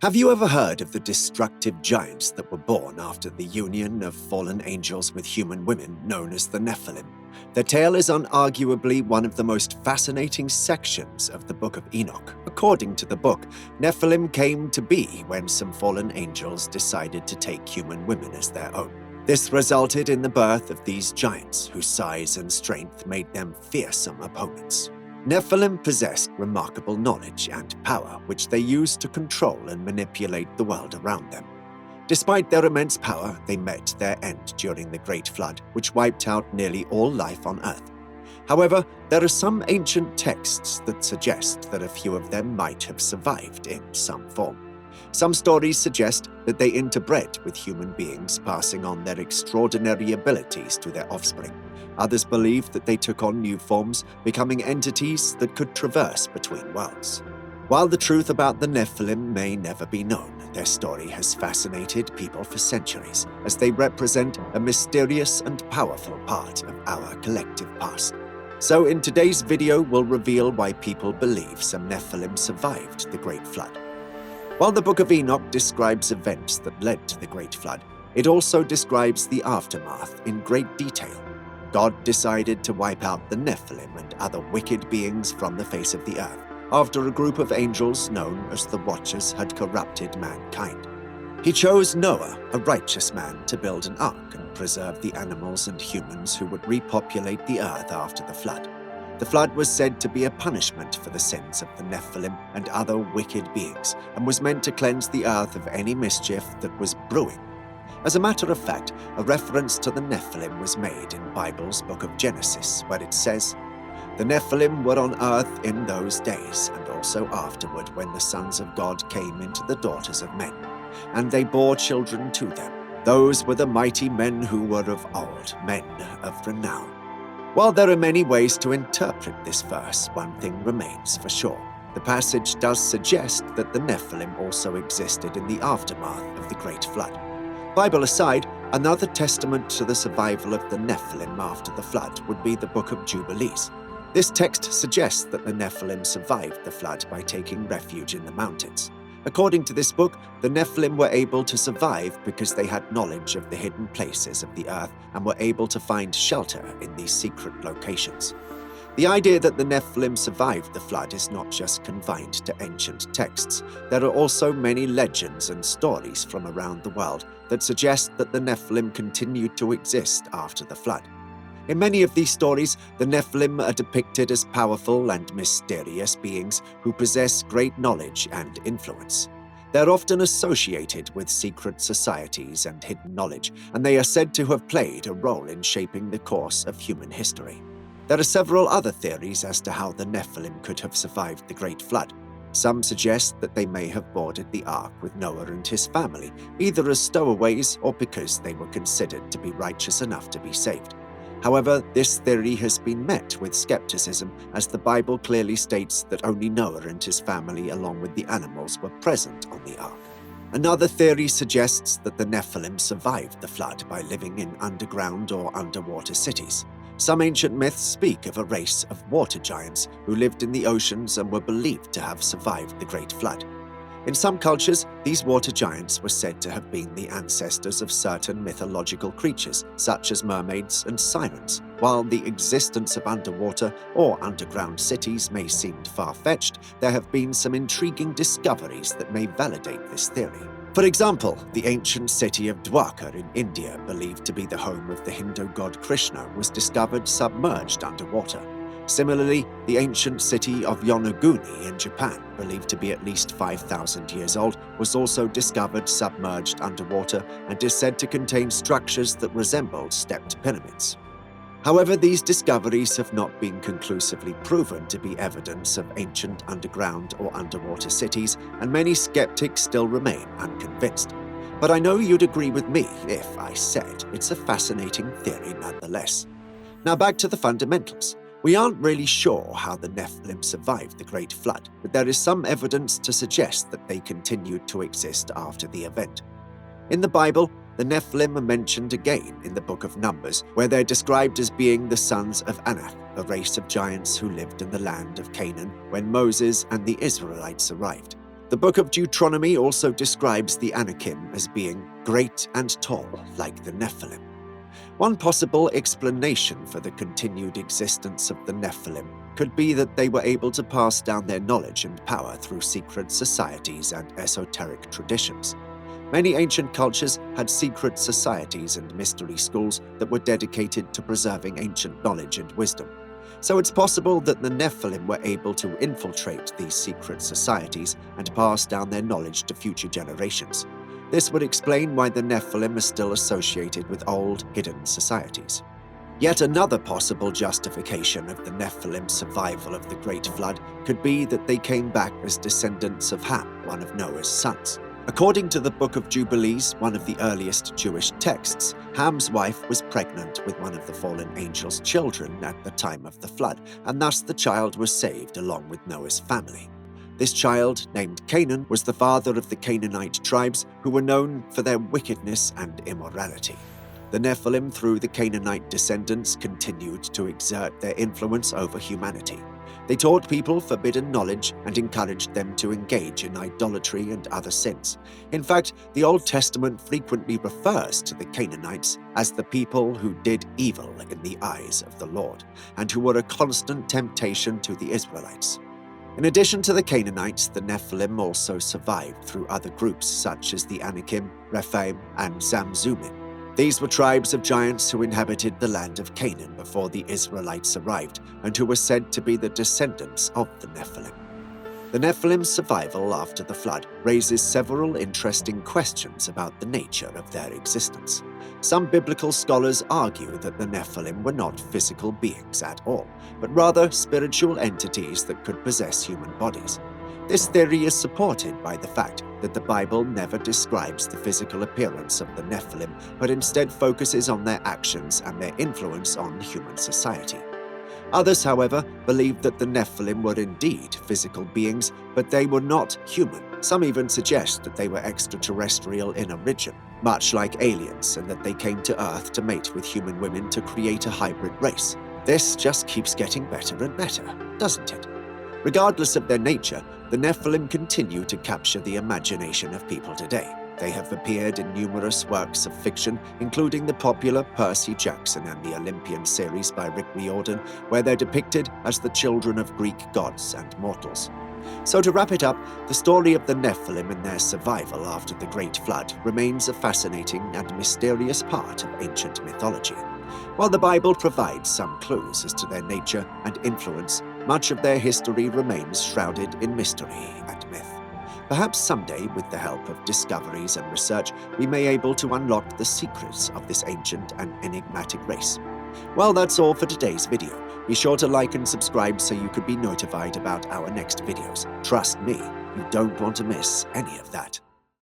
Have you ever heard of the destructive giants that were born after the union of fallen angels with human women known as the Nephilim? Their tale is unarguably one of the most fascinating sections of the Book of Enoch. According to the book, Nephilim came to be when some fallen angels decided to take human women as their own. This resulted in the birth of these giants, whose size and strength made them fearsome opponents. Nephilim possessed remarkable knowledge and power, which they used to control and manipulate the world around them. Despite their immense power, they met their end during the Great Flood, which wiped out nearly all life on Earth. However, there are some ancient texts that suggest that a few of them might have survived in some form. Some stories suggest that they interbred with human beings, passing on their extraordinary abilities to their offspring. Others believe that they took on new forms, becoming entities that could traverse between worlds. While the truth about the Nephilim may never be known, their story has fascinated people for centuries, as they represent a mysterious and powerful part of our collective past. So in today's video, we'll reveal why people believe some Nephilim survived the Great Flood. While the Book of Enoch describes events that led to the Great Flood, it also describes the aftermath in great detail. God decided to wipe out the Nephilim and other wicked beings from the face of the earth, after a group of angels known as the Watchers had corrupted mankind. He chose Noah, a righteous man, to build an ark and preserve the animals and humans who would repopulate the earth after the flood. The flood was said to be a punishment for the sins of the Nephilim and other wicked beings, and was meant to cleanse the earth of any mischief that was brewing. As a matter of fact, a reference to the Nephilim was made in Bible's book of Genesis, where it says, "The Nephilim were on earth in those days, and also afterward, when the sons of God came into the daughters of men, and they bore children to them. Those were the mighty men who were of old, men of renown." While there are many ways to interpret this verse, one thing remains for sure. The passage does suggest that the Nephilim also existed in the aftermath of the Great Flood. Bible aside, another testament to the survival of the Nephilim after the flood would be the Book of Jubilees. This text suggests that the Nephilim survived the flood by taking refuge in the mountains. According to this book, the Nephilim were able to survive because they had knowledge of the hidden places of the earth and were able to find shelter in these secret locations. The idea that the Nephilim survived the flood is not just confined to ancient texts. There are also many legends and stories from around the world that suggest that the Nephilim continued to exist after the flood. In many of these stories, the Nephilim are depicted as powerful and mysterious beings who possess great knowledge and influence. They're often associated with secret societies and hidden knowledge, and they are said to have played a role in shaping the course of human history. There are several other theories as to how the Nephilim could have survived the Great Flood. Some suggest that they may have boarded the ark with Noah and his family, either as stowaways or because they were considered to be righteous enough to be saved. However, this theory has been met with skepticism, as the Bible clearly states that only Noah and his family, along with the animals, were present on the ark. Another theory suggests that the Nephilim survived the flood by living in underground or underwater cities. Some ancient myths speak of a race of water giants who lived in the oceans and were believed to have survived the Great Flood. In some cultures, these water giants were said to have been the ancestors of certain mythological creatures, such as mermaids and sirens. While the existence of underwater or underground cities may seem far-fetched, there have been some intriguing discoveries that may validate this theory. For example, the ancient city of Dwarka in India, believed to be the home of the Hindu god Krishna, was discovered submerged underwater. Similarly, the ancient city of Yonaguni in Japan, believed to be at least 5,000 years old, was also discovered submerged underwater and is said to contain structures that resembled stepped pyramids. However, these discoveries have not been conclusively proven to be evidence of ancient underground or underwater cities, and many skeptics still remain unconvinced. But I know you'd agree with me if I said it's a fascinating theory nonetheless. Now back to the fundamentals. We aren't really sure how the Nephilim survived the Great Flood, but there is some evidence to suggest that they continued to exist after the event. In the Bible, the Nephilim are mentioned again in the book of Numbers, where they're described as being the sons of Enoch, a race of giants who lived in the land of Canaan when Moses and the Israelites arrived. The book of Deuteronomy also describes the Anakim as being great and tall, like the Nephilim. One possible explanation for the continued existence of the Nephilim could be that they were able to pass down their knowledge and power through secret societies and esoteric traditions. Many ancient cultures had secret societies and mystery schools that were dedicated to preserving ancient knowledge and wisdom. So it's possible that the Nephilim were able to infiltrate these secret societies and pass down their knowledge to future generations. This would explain why the Nephilim are still associated with old, hidden societies. Yet another possible justification of the Nephilim's survival of the Great Flood could be that they came back as descendants of Ham, one of Noah's sons. According to the Book of Jubilees, one of the earliest Jewish texts, Ham's wife was pregnant with one of the fallen angels' children at the time of the flood, and thus the child was saved along with Noah's family. This child, named Canaan, was the father of the Canaanite tribes who were known for their wickedness and immorality. The Nephilim, through the Canaanite descendants, continued to exert their influence over humanity. They taught people forbidden knowledge and encouraged them to engage in idolatry and other sins. In fact, the Old Testament frequently refers to the Canaanites as the people who did evil in the eyes of the Lord, and who were a constant temptation to the Israelites. In addition to the Canaanites, the Nephilim also survived through other groups such as the Anakim, Rephaim, and Zamzummim. These were tribes of giants who inhabited the land of Canaan before the Israelites arrived, and who were said to be the descendants of the Nephilim. The Nephilim's survival after the flood raises several interesting questions about the nature of their existence. Some biblical scholars argue that the Nephilim were not physical beings at all, but rather spiritual entities that could possess human bodies. This theory is supported by the fact that the Bible never describes the physical appearance of the Nephilim, but instead focuses on their actions and their influence on human society. Others, however, believe that the Nephilim were indeed physical beings, but they were not human. Some even suggest that they were extraterrestrial in origin, much like aliens, and that they came to Earth to mate with human women to create a hybrid race. This just keeps getting better and better, doesn't it? Regardless of their nature, the Nephilim continue to capture the imagination of people today. They have appeared in numerous works of fiction, including the popular Percy Jackson and the Olympian series by Rick Riordan, where they're depicted as the children of Greek gods and mortals. So to wrap it up, the story of the Nephilim and their survival after the Great Flood remains a fascinating and mysterious part of ancient mythology. While the Bible provides some clues as to their nature and influence, much of their history remains shrouded in mystery and myth. Perhaps someday, with the help of discoveries and research, we may be able to unlock the secrets of this ancient and enigmatic race. Well, that's all for today's video. Be sure to like and subscribe so you could be notified about our next videos. Trust me, you don't want to miss any of that.